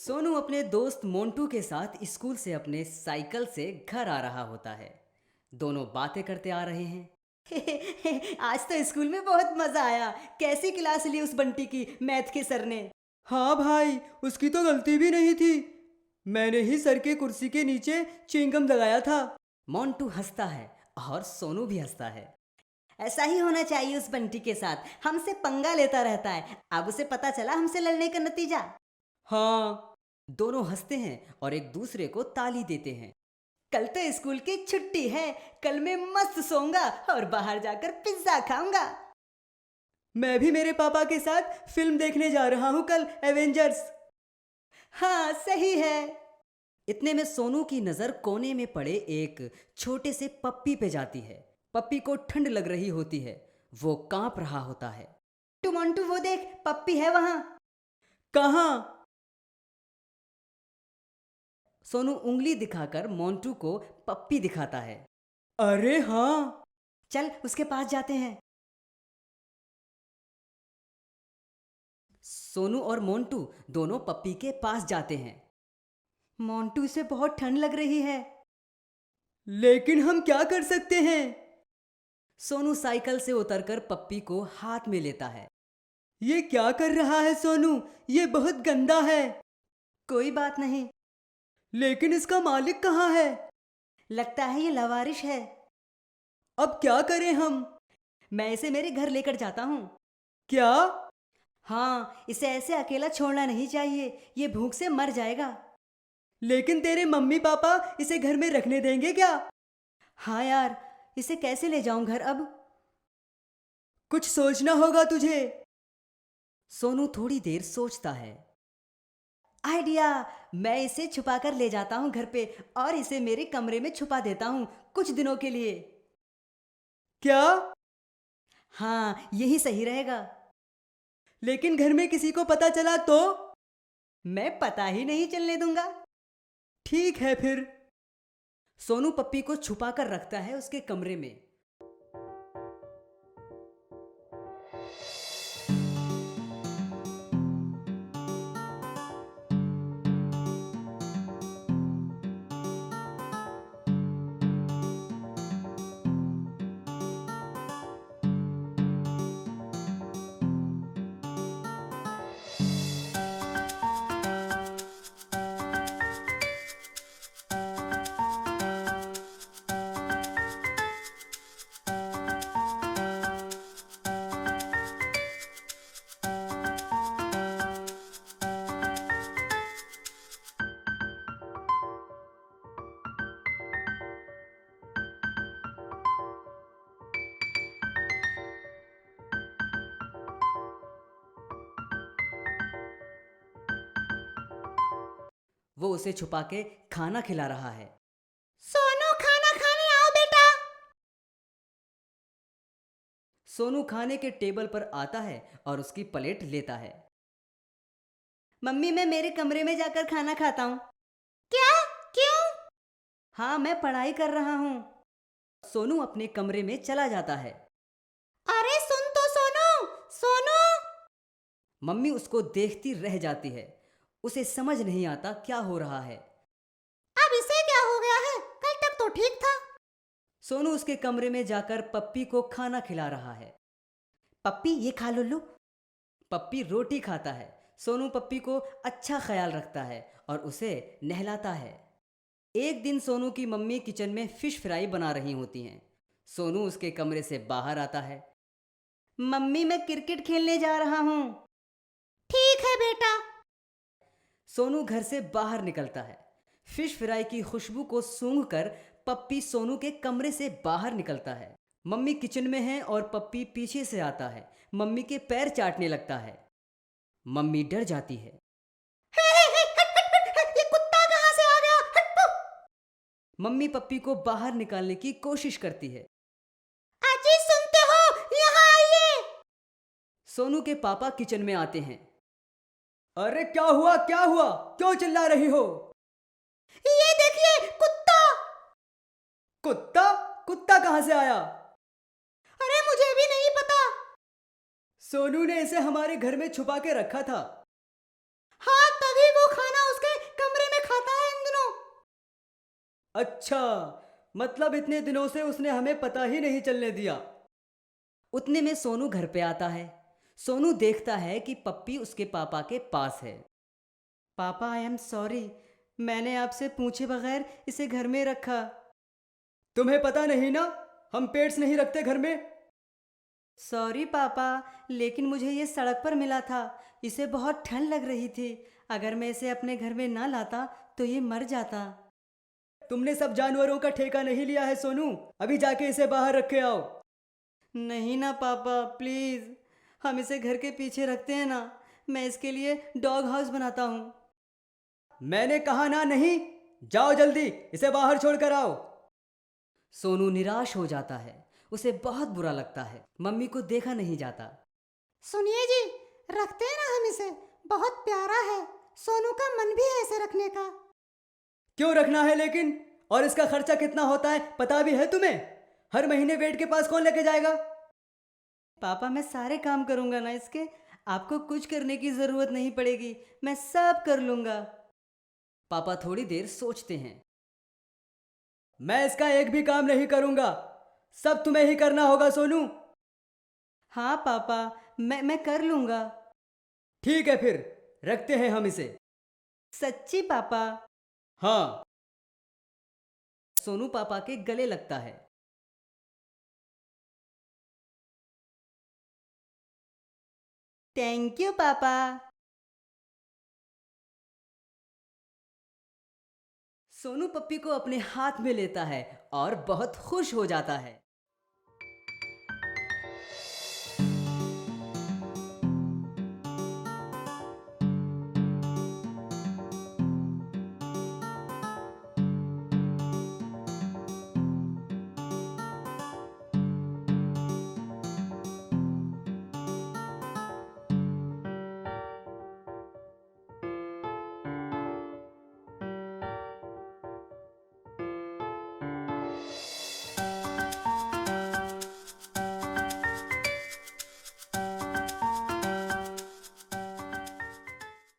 सोनू अपने दोस्त मोंटू के साथ स्कूल से अपने साइकिल से घर आ रहा होता है। दोनों बातें करते आ रहे हैं। आज तो स्कूल में बहुत मजा आया। कैसी क्लास ली उस बंटी की मैथ के सर ने। हाँ भाई, उसकी तो गलती भी नहीं थी। मैंने ही सर के कुर्सी के नीचे च्युइंगम लगाया था। मोंटू हंसता है और सोनू भी हंसता है। ऐसा ही होना चाहिए उस बंटी के साथ। हमसे पंगा लेता रहता है। अब उसे पता चला हमसे लड़ने का नतीजा। हाँ। दोनों हंसते हैं और एक दूसरे को ताली देते हैं। कल तो स्कूल की छुट्टी है। कल मैं मस्त सोऊंगा और बाहर जाकर पिज्जा खाऊंगा। मैं भी मेरे पापा के साथ फिल्म देखने जा रहा हूँ कल, एवेंजर्स। हाँ सही है। इतने में सोनू की नजर कोने में पड़े एक छोटे से पप्पी पे जाती है। पप्पी को ठंड लग रही होती है। वो कांप रहा होता है। मोंटू मोंटू वो देख, पप्पी है वहां। कहाँ? सोनू उंगली दिखाकर मोंटू को पप्पी दिखाता है। अरे हाँ। चल उसके पास जाते हैं। सोनू और मोंटू दोनों पप्पी के पास जाते हैं। मोंटू से बहुत ठंड लग रही है। लेकिन हम क्या कर सकते हैं? सोनू साइकिल से उतरकर पप्पी को हाथ में लेता है। ये क्या कर रहा है सोनू? ये बहुत गंदा है। कोई बात नहीं। लेकिन इसका मालिक कहाँ है? लगता है ये लावारिश है। अब क्या करें हम? मैं इसे मेरे घर लेकर जाता हूँ। क्या? हाँ, इसे ऐसे अकेला छोड़ना नहीं चाहिए। ये भूख से मर जाएगा। लेकिन तेरे मम्मी पापा इसे घर में रखने देंगे क्या? हाँ यार, इसे कैसे ले जाऊं घर अब। कुछ सोचना होगा तुझे। सोनू थोड़ी देर सोचता है। आइडिया। मैं इसे छुपा कर ले जाता हूँ घर पे और इसे मेरे कमरे में छुपा देता हूँ कुछ दिनों के लिए। क्या? हाँ, यही सही रहेगा। लेकिन घर में किसी को पता चला तो? मैं पता ही नहीं चलने दूंगा। ठीक है फिर। सोनू पप्पी को छुपा कर रखता है उसके कमरे में। वो उसे छुपा के खाना खिला रहा है। सोनू खाना खाने आओ बेटा। सोनू खाने के टेबल पर आता है और उसकी प्लेट लेता है। मम्मी मैं मेरे कमरे में जाकर खाना खाता हूँ। क्या? क्यों? हाँ, मैं पढ़ाई कर रहा हूँ। सोनू अपने कमरे में चला जाता है। अरे सुन तो सोनू, सोनू। मम्मी उसको देखती रह जाती है। उसे समझ नहीं आता क्या हो रहा है। अब इसे क्या हो गया है? कल तक तो ठीक था। सोनू उसके कमरे में जाकर पप्पी को खाना खिला रहा है। पप्पी ये खा लो। पप्पी रोटी खाता है। सोनू पप्पी को अच्छा ख्याल रखता है और उसे नहलाता है। एक दिन सोनू की मम्मी किचन में फिश फ्राई बना रही होती हैं। सोनू उसके कमरे से बाहर आता है। मम्मी मैं क्रिकेट खेलने जा रहा हूँ। ठीक है बेटा। सोनू घर से बाहर निकलता है। फिश फ्राई की खुशबू को सूंघकर पप्पी सोनू के कमरे से बाहर निकलता है। मम्मी किचन में है और पप्पी पीछे से आता है। मम्मी के पैर चाटने लगता है। मम्मी डर जाती है। ये कुत्ता कहाँ से आ गया? हट पू! मम्मी पप्पी को बाहर निकालने की कोशिश करती है। अजी सुनते हो? यहाँ आइए। सोनू के पापा किचन में आते हैं। अरे क्या हुआ, क्या हुआ? क्यों चिल्ला रही हो? ये देखिए कुत्ता। कुत्ता? कुत्ता कहाँ से आया? अरे मुझे भी नहीं पता। सोनू ने इसे हमारे घर में छुपा के रखा था। हाँ, तभी वो खाना उसके अच्छा, मतलब इतने दिनों से उसने हमें पता ही नहीं चलने दिया। उतने में सोनू घर पे आता है। सोनू देखता है कि पप्पी उसके पापा के पास है। पापा आई एम सॉरी, मैंने आपसे पूछे बगैर इसे घर में रखा। तुम्हें पता नहीं ना, हम पेट्स नहीं रखते घर में। सॉरी पापा, लेकिन मुझे ये सड़क पर मिला था। इसे बहुत ठंड लग रही थी। अगर मैं इसे अपने घर में ना लाता तो ये मर जाता। तुमने सब जानवरों का ठेका नहीं लिया है सोनू, अभी जाके इसे बाहर रखे आओ। नहीं ना पापा, प्लीज़, हम इसे घर के पीछे रखते हैं ना। मैं इसके लिए डॉग हाउस बनाता हूँ। मैंने कहा ना नहीं, जाओ जल्दी इसे बाहर छोड़कर आओ। सोनू निराश हो जाता है। उसे बहुत बुरा लगता है। मम्मी को देखा नहीं जाता। सुनिए जी, रखते हैं ना हम इसे, बहुत प्यारा है। सोनू का मन भी है इसे रखने का। क्यों रखना है लेकिन? और इसका खर्चा कितना होता है पता भी है तुम्हें? हर महीने वेट के पास कौन लेके जाएगा? पापा मैं सारे काम करूँगा ना इसके। आपको कुछ करने की ज़रूरत नहीं पड़ेगी, मैं सब कर लूँगा। पापा थोड़ी देर सोचते हैं। मैं इसका एक भी काम नहीं करूंगा, सब तुम्हें ही करना होगा सोनू। हाँ पापा, मैं कर लूँगा। ठीक है फिर, रखते हैं हम इसे। सच्ची पापा? हाँ। सोनू पापा के गले लगता है। थैंक यू पापा। सोनू पप्पी को अपने हाथ में लेता है और बहुत खुश हो जाता है।